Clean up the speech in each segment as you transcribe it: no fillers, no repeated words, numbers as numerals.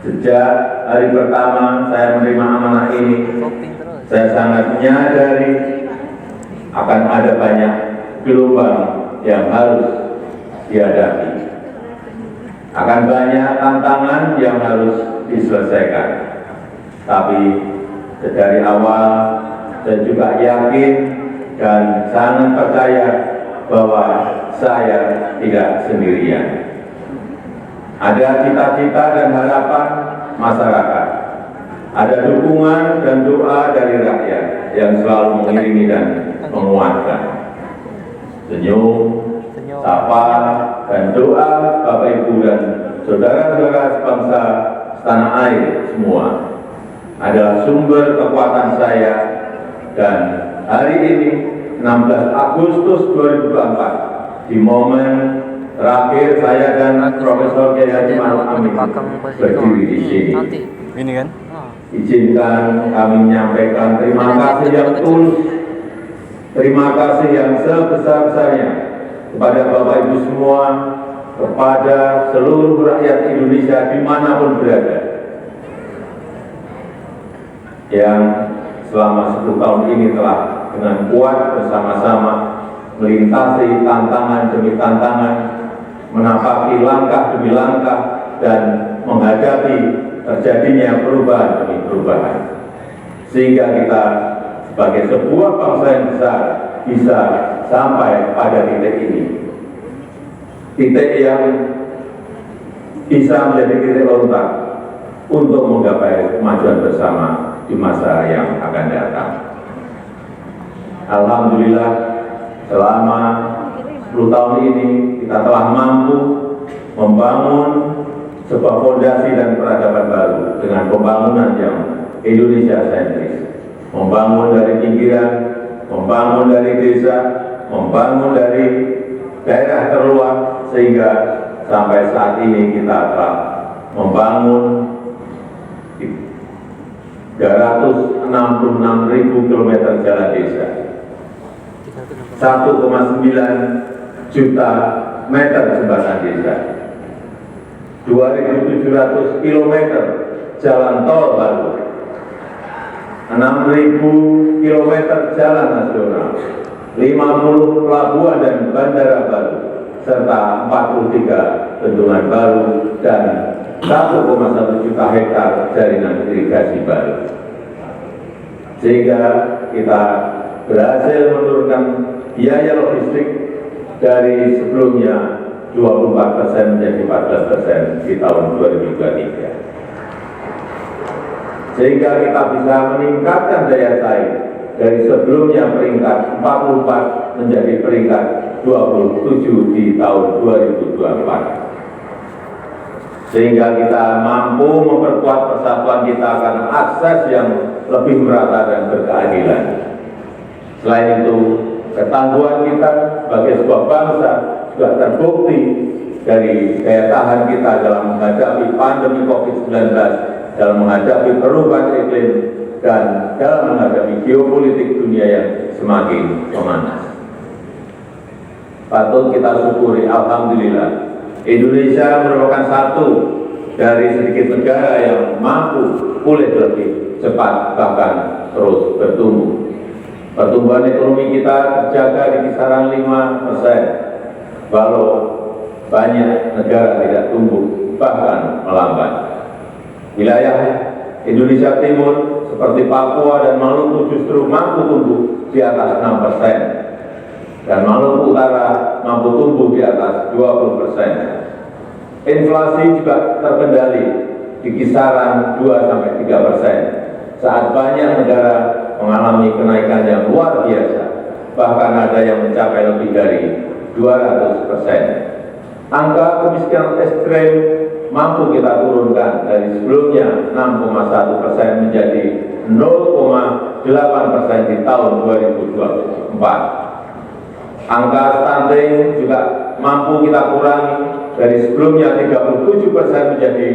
Sejak hari pertama saya menerima amanah ini, saya sangat menyadari akan ada banyak gelombang yang harus dihadapi. Akan banyak tantangan yang harus diselesaikan. Tapi dari awal saya juga yakin dan sangat percaya bahwa saya tidak sendirian. Ada cita-cita dan harapan masyarakat. Ada dukungan dan doa dari rakyat yang selalu mengiringi dan menguatkan. Senyum, sapa, dan doa Bapak Ibu dan saudara-saudara sebangsa setanah air semua adalah sumber kekuatan saya. Dan hari ini 16 Agustus 2024 di momen terakhir saya dan Profesor Kiai Haji Ma'ruf Amin berdiri di sini. Ini kan? Izinkan kami menyampaikan terima kasih yang tulus, terima kasih yang sebesar-besarnya kepada Bapak Ibu semua, kepada seluruh rakyat Indonesia dimanapun berada, yang selama 10 tahun ini telah dengan kuat bersama-sama melintasi tantangan demi tantangan, menapaki langkah demi langkah, dan menghadapi terjadinya perubahan demi perubahan. Sehingga kita sebagai sebuah bangsa yang besar bisa sampai pada titik ini. Titik yang bisa menjadi titik lontar untuk menggapai kemajuan bersama di masa yang akan datang. Alhamdulillah, selama 10 tahun ini kita telah mampu membangun sebuah fondasi dan peradaban baru dengan pembangunan yang Indonesia sentris. Membangun dari pinggiran, membangun dari desa, membangun dari daerah terluar, sehingga sampai saat ini kita telah membangun 366.000 km jalan desa, 1,9 juta meter jembatan desa, 2.700 km jalan tol baru, 6.000 km jalan nasional, 50 pelabuhan dan bandara baru, serta 43 bendungan baru dan 1,1 juta hektar jaringan irigasi baru. Sehingga kita berhasil menurunkan biaya logistik dari sebelumnya 24% menjadi 14% di tahun 2023. Sehingga kita bisa meningkatkan daya saing dari sebelumnya peringkat 44 menjadi peringkat 27 di tahun 2024. Sehingga kita mampu memperkuat persatuan kita akan akses yang lebih merata dan berkeadilan. Selain itu, ketangguhan kita sebagai sebuah bangsa juga terbukti dari daya tahan kita dalam menghadapi pandemi COVID-19, dalam menghadapi perubahan iklim, dan dalam menghadapi geopolitik dunia yang semakin memanas. Patut kita syukuri, alhamdulillah, Indonesia merupakan satu dari sedikit negara yang mampu pulih lebih cepat, bahkan terus bertumbuh. Pertumbuhan ekonomi kita terjaga di kisaran 5%, walau banyak negara tidak tumbuh, bahkan melambat. Wilayah Indonesia Timur seperti Papua dan Maluku justru mampu tumbuh di atas 6%. Dan Maluku Utara mampu tumbuh di atas 20%. Inflasi juga terkendali di kisaran 2-3%. Saat banyak negara mengalami kenaikan yang luar biasa, bahkan ada yang mencapai lebih dari 200%. Angka kemiskinan ekstrem mampu kita turunkan dari sebelumnya 6,1% menjadi 0,8% di tahun 2024. Angka stunting juga mampu kita kurangi dari sebelumnya 37% menjadi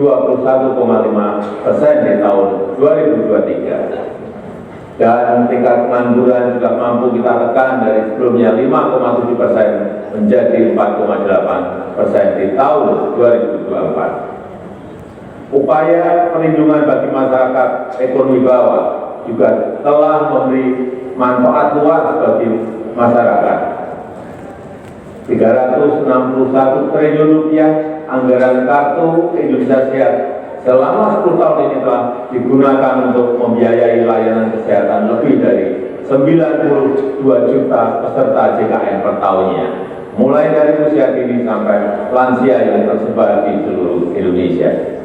21,5% di tahun 2023. Dan tingkat pengangguran juga mampu kita tekan dari sebelumnya 5,7% menjadi 4,8% di tahun 2024. Upaya perlindungan bagi masyarakat ekonomi bawah juga telah memberi manfaat luas bagi masyarakat. 361 triliun rupiah anggaran Kartu Indonesia Sehat selama 10 tahun ini telah digunakan untuk membiayai layanan kesehatan lebih dari 92 juta peserta JKN per tahunnya, mulai dari usia dini sampai lansia yang tersebar di seluruh Indonesia.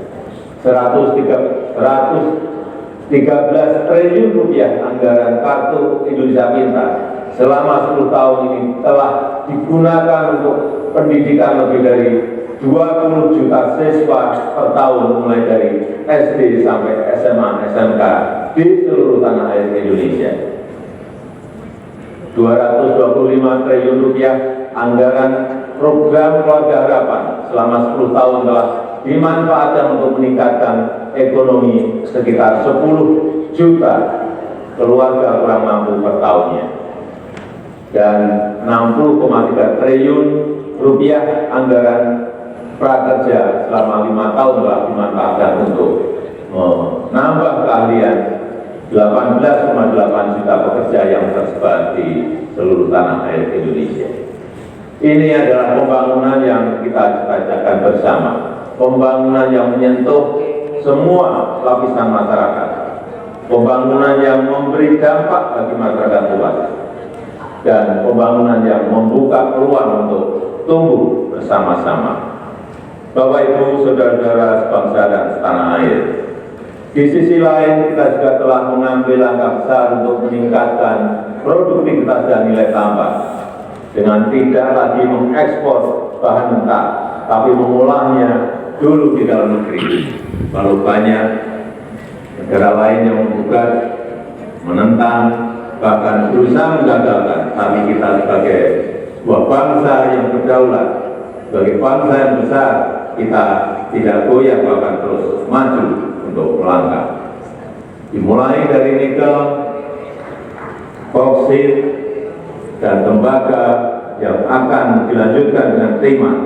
113 triliun rupiah anggaran Kartu Indonesia Pintar selama 10 tahun ini telah digunakan untuk pendidikan lebih dari 20 juta siswa per tahun, mulai dari SD sampai SMA, SMK di seluruh tanah air Indonesia. 225 triliun rupiah anggaran program Keluarga Harapan selama 10 tahun telah dimanfaatkan untuk meningkatkan ekonomi sekitar 10 juta keluarga kurang mampu per tahunnya. Dan 60,3 triliun rupiah anggaran prakerja selama 5 tahun telah dimanfaatkan untuk menambah keahlian 18,8 juta pekerja yang tersebar di seluruh tanah air Indonesia. Ini adalah pembangunan yang kita cita-citakan bersama, pembangunan yang menyentuh semua lapisan masyarakat, pembangunan yang memberi dampak bagi masyarakat luas, dan pembangunan yang membuka peluang untuk tumbuh bersama-sama. Bapak Ibu, saudara-saudara sebangsa dan setanah air, di sisi lain kita juga telah mengambil langkah besar untuk meningkatkan produktivitas dan nilai tambah dengan tidak lagi mengekspor bahan mentah, tapi mengolahnya dulu di dalam negeri. Lalu banyak negara lain yang menggugat, menentang, bahkan berusaha menggagalkan. Tapi kita sebagai sebuah bangsa yang berdaulat, sebagai bangsa yang besar, kita tidak goyah, bahkan terus maju untuk melangkah. Dimulai dari nikel, bauksit, dan tembaga yang akan dilanjutkan dengan timah,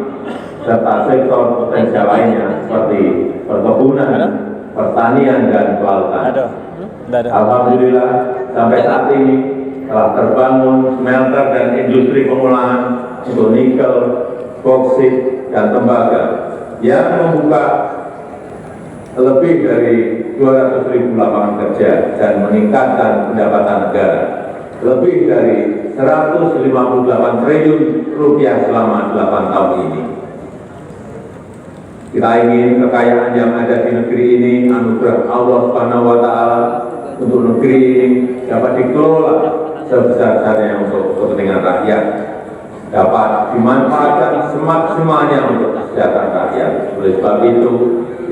serta sektor potensial lainnya seperti perkebunan, pertanian, dan kelautan. Alhamdulillah, sampai saat ini telah terbangun smelter dan industri pengolahan untuk nikel, bauksit, dan tembaga yang membuka lebih dari 200.000 lapangan kerja dan meningkatkan pendapatan negara lebih dari 158 triliun rupiah selama 8 tahun ini. Kita ingin kekayaan yang ada di negeri ini, anugerah Allah Subhanahu wa Ta'ala, untuk negeri ini dapat dikelola sebesar-besarnya untuk kepentingan rakyat, dapat dimanfaatkan semaksimalnya untuk kesejahteraan rakyat. Oleh sebab itu,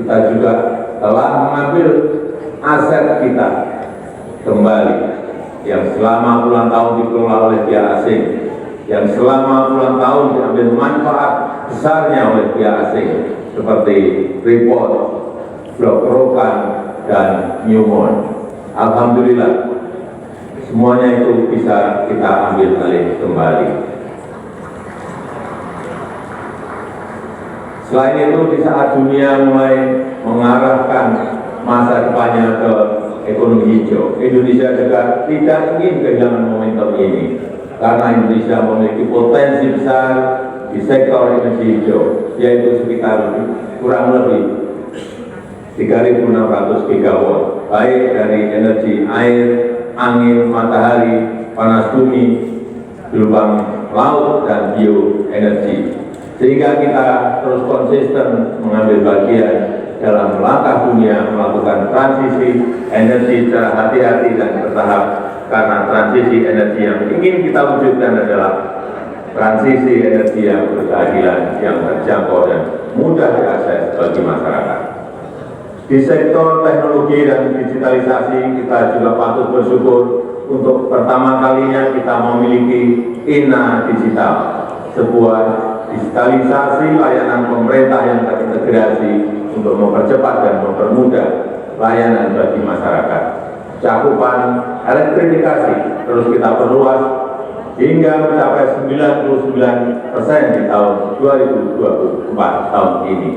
kita juga telah mengambil aset kita kembali yang selama puluhan tahun dikelola oleh pihak asing, yang selama puluhan tahun diambil manfaat besarnya oleh pihak asing seperti Freeport, Blok Rokan, dan Newmont. Alhamdulillah, semuanya itu bisa kita ambil alih kembali. Selain itu, di saat dunia mulai mengarahkan masa depannya ke ekonomi hijau, Indonesia juga tidak ingin kehilangan momentum ini, karena Indonesia memiliki potensi besar di sektor energi hijau, yaitu sekitar kurang lebih 3.600 gigawatt, baik dari energi air, angin, matahari, panas bumi, gelombang laut, dan bioenergi. Sehingga kita terus konsisten mengambil bagian dalam langkah dunia melakukan transisi energi secara hati-hati dan bertahap, karena transisi energi yang ingin kita wujudkan adalah transisi energi yang berkeadilan, yang terjangkau dan mudah diakses bagi masyarakat. Di sektor teknologi dan digitalisasi, kita juga patut bersyukur untuk pertama kalinya kita memiliki INA Digital, sebuah digitalisasi layanan pemerintah yang terintegrasi untuk mempercepat dan mempermudah layanan bagi masyarakat. Cakupan elektrifikasi terus kita perluas hingga mencapai 99% di tahun 2024 tahun ini.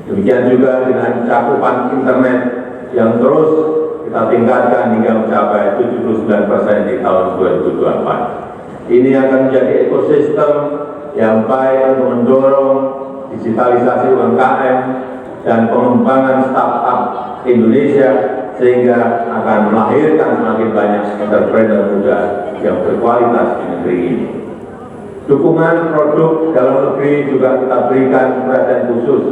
Demikian juga dengan cakupan internet yang terus kita tingkatkan hingga mencapai 79% di tahun 2024. Ini akan menjadi ekosistem yang baik untuk mendorong digitalisasi UMKM dan pengembangan startup Indonesia, sehingga akan melahirkan semakin banyak entrepreneur muda yang berkualitas di negeri ini. Dukungan produk dalam negeri juga kita berikan perhatian khusus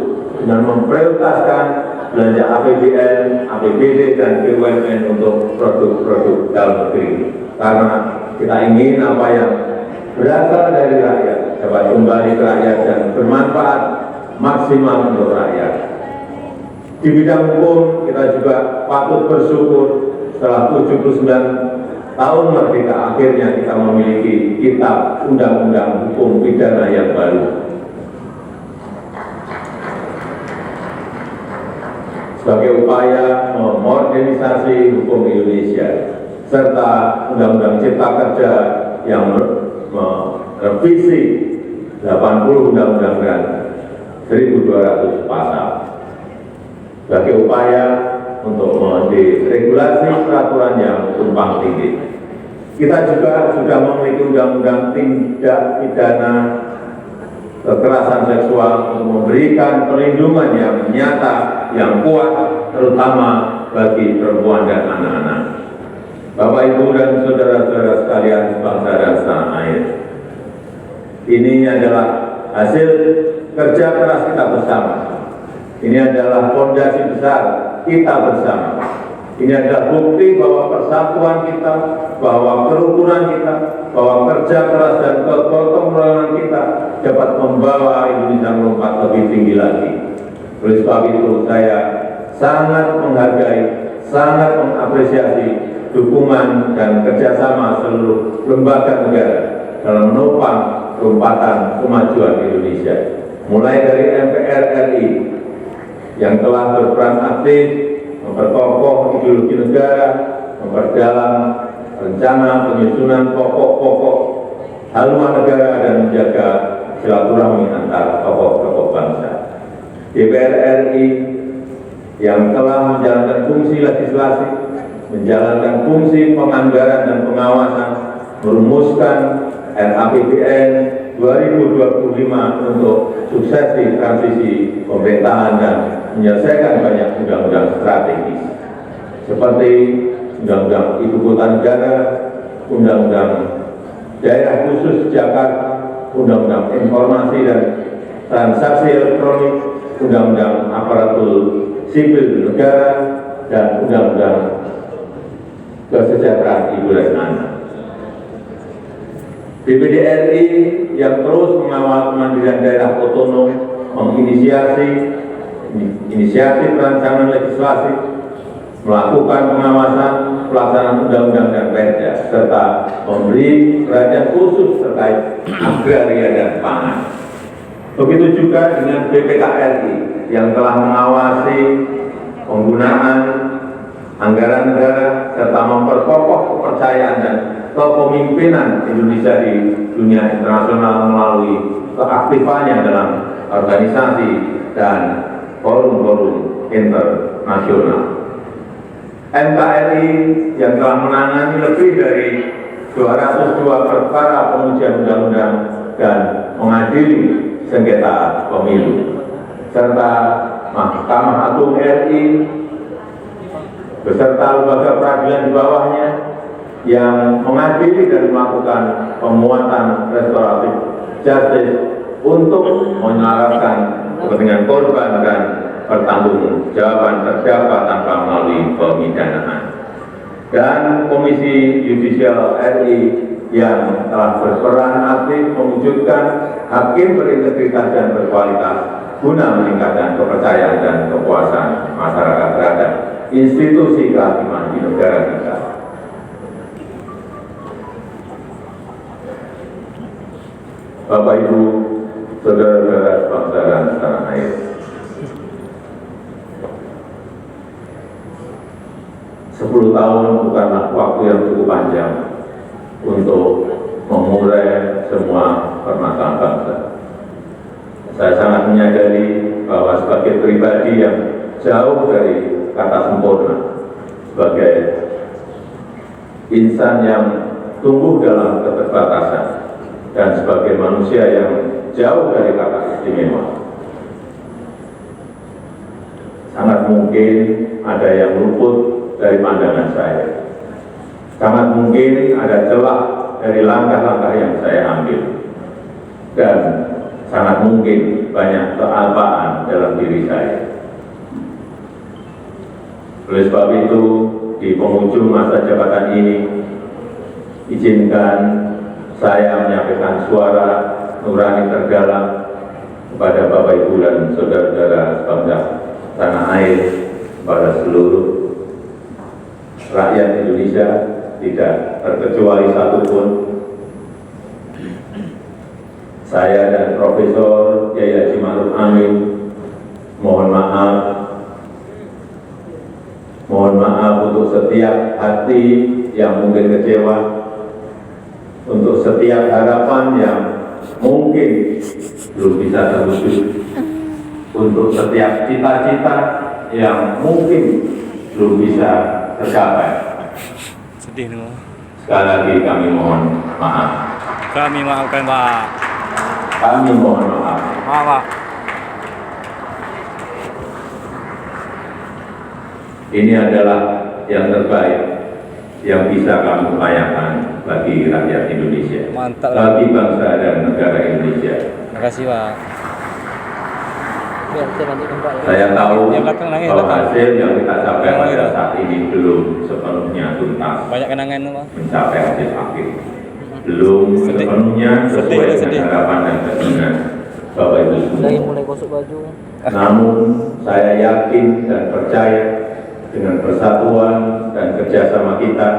dengan memprioritaskan belanja APBN, APBD, dan BUMN untuk produk-produk dalam negeri. Karena kita ingin apa yang berasal dari rakyat dapat kembali ke rakyat dan bermanfaat maksimal untuk rakyat. Di bidang hukum, kita juga patut bersyukur setelah 79 tahun merdeka, akhirnya kita memiliki kitab undang-undang hukum pidana yang baru. Sebagai upaya memodernisasi hukum Indonesia, serta Undang-Undang Cipta Kerja yang merevisi 80 undang-undang dan 1.200 pasal. Sebagai upaya untuk menderegulasi peraturan yang tumpang tindih. Kita juga sudah memiliki undang-undang tindak pidana kekerasan seksual untuk memberikan perlindungan yang nyata, yang kuat, terutama bagi perempuan dan anak-anak. Bapak, Ibu, dan saudara-saudara sekalian sebangsa dan setanah air, ini adalah hasil kerja keras kita bersama. Ini adalah fondasi besar kita bersama. Ini adalah bukti bahwa persatuan kita, bahwa kerukunan kita, bahwa kerja keras dan kegotong royongan kita dapat membawa Indonesia melompat lebih tinggi lagi. Oleh sebab itu, saya sangat menghargai, sangat mengapresiasi dukungan dan kerjasama seluruh lembaga negara dalam menopang lompatan kemajuan Indonesia. Mulai dari MPR RI yang telah berperan aktif memperkokoh ideologi negara, memperdalam rencana penyusunan pokok-pokok haluan negara dan menjaga silaturahmi antar tokoh-tokoh bangsa. DPR RI yang telah menjalankan fungsi legislasi, menjalankan fungsi penganggaran dan pengawasan, merumuskan RAPBN 2025 untuk suksesi transisi pemerintahan dan menyelesaikan banyak undang-undang strategis seperti Undang-Undang Ibu Kota Negara, Undang-Undang Daerah Khusus Jakarta, Undang-Undang Informasi dan Transaksi Elektronik, Undang-Undang Aparatur Sipil Negara, dan Undang-Undang Kesejahteraan Ibu dan Anak. DPD RI yang terus mengawal kemandirian daerah otonom, menginisiasi inisiatif rancangan legislasi, melakukan pengawasan pelaksanaan undang-undang dan perda, serta memberi perhatian khusus terkait agraria dan pangan. Begitu juga dengan BPKRI yang telah mengawasi penggunaan anggaran negara serta memperkokoh kepercayaan dan kepemimpinan Indonesia di dunia internasional melalui keaktifannya dalam organisasi dan forum-forum internasional. MKRI yang telah menangani lebih dari 202 perkara pengujian undang-undang dan mengadili sengketa pemilu, serta Mahkamah Agung RI beserta lembaga peradilan di bawahnya yang mengadili dan melakukan pemuatan restoratif justice untuk menyelaraskan kepentingan korban dan pertanggungjawaban terdakwa tanpa melalui pemidanaan. Dan Komisi Yudisial RI yang telah berperan aktif mewujudkan hakim berintegritas dan berkualitas guna meningkatkan kepercayaan dan kepuasan masyarakat terhadap institusi kehakiman di negara kita. Bapak, Ibu, saudara-saudara sebangsa dan setanah air, tahun bukanlah waktu yang cukup panjang untuk mengurai semua permasalahan bangsa. Saya sangat menyadari bahwa sebagai pribadi yang jauh dari kata sempurna, sebagai insan yang tumbuh dalam keterbatasan, dan sebagai manusia yang jauh dari kata istimewa, sangat mungkin ada yang luput dari pandangan saya. Sangat mungkin ada celah dari langkah-langkah yang saya ambil. Dan sangat mungkin banyak kealpaan dalam diri saya. Oleh sebab itu, di penghujung masa jabatan ini, izinkan saya menyampaikan suara nurani terdalam kepada Bapak Ibu dan saudara-saudara sebangsa tanah air, kepada seluruh rakyat Indonesia, tidak terkecuali satupun. Saya dan Profesor Kiai Haji Ma'ruf Amin mohon maaf untuk setiap hati yang mungkin kecewa, untuk setiap harapan yang mungkin belum bisa terwujud, untuk setiap cita-cita yang mungkin belum bisa tercapai. Sedih nih, Sekali lagi kami mohon maaf. Kami maafkan Pak. Kami mohon maaf. Maaf Pak. Ini adalah yang terbaik yang bisa kami upayakan bagi rakyat Indonesia, Mantap. bagi bangsa dan negara Indonesia. Terima kasih Pak. Saya tahu Yang belakang nangis, bahwa belakang. hasil yang kita capai Yang pada itu. saat ini belum sepenuhnya tuntas Banyak kenangan Pak. mencapai hasil akhir. Belum Sedih. sepenuhnya Sedih, sesuai sedih. dengan harapan dan keinginan Bapak Ibu semua. mulai gosok baju. Namun saya yakin dan percaya dengan persatuan dan kerjasama kita,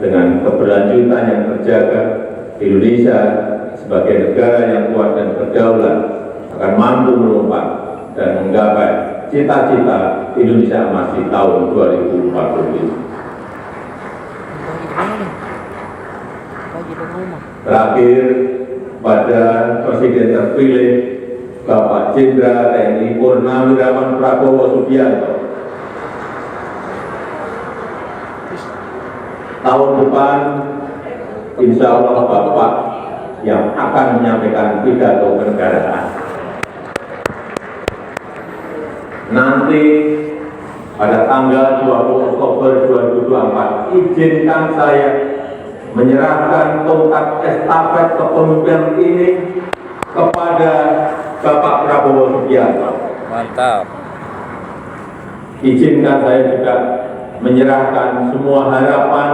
dengan keberlanjutan yang terjaga, Indonesia sebagai negara yang kuat dan berdaulat akan mampu melompat dan menggapai cita-cita Indonesia emas di tahun 2045. Bagi ke rumah. Terakhir, pada Presiden terpilih Bapak Jenderal TNI Purnawirawan Prabowo Subianto, tahun depan insya Allah Bapak yang akan menyampaikan pidato kenegaraan. Nanti pada tanggal 20 Oktober 2024, izinkan saya menyerahkan tongkat estafet kepemimpinan ini kepada Bapak Prabowo Subianto. Mantap. Izinkan saya juga menyerahkan semua harapan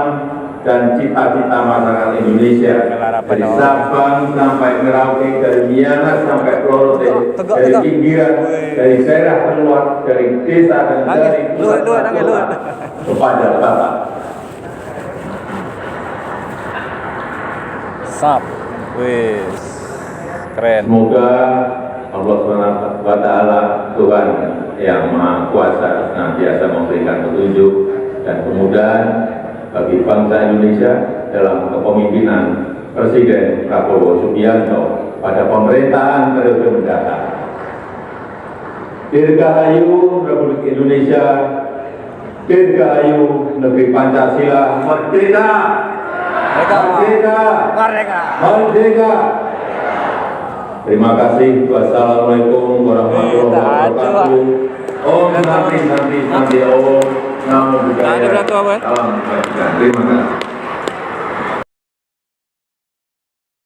dan cita-cita masyarakat Indonesia, dari Sabang sampai Merauke, dari Miangas sampai Pulau Rote, dari pinggiran, dari daerah terluar, dari desa dan dari pusat kota, kepada Bapak. Sap. Wis. Keren. Semoga Allah SWT, Tuhan yang Maha Kuasa, senantiasa memberikan petunjuk dan kemudahan bagi bangsa Indonesia dalam kepemimpinan Presiden Prabowo Subianto pada pemerintahan periode mendatang. Dirgahayu Republik Indonesia, Dirgahayu Negeri Pancasila, merdeka! Merdeka! Merdeka. Merdeka! Terima kasih. Wassalamualaikum warahmatullahi wabarakatuh. Om Santi Santi Santi Om Namo Buddhaya. Salam kebajikan. Terima kasih.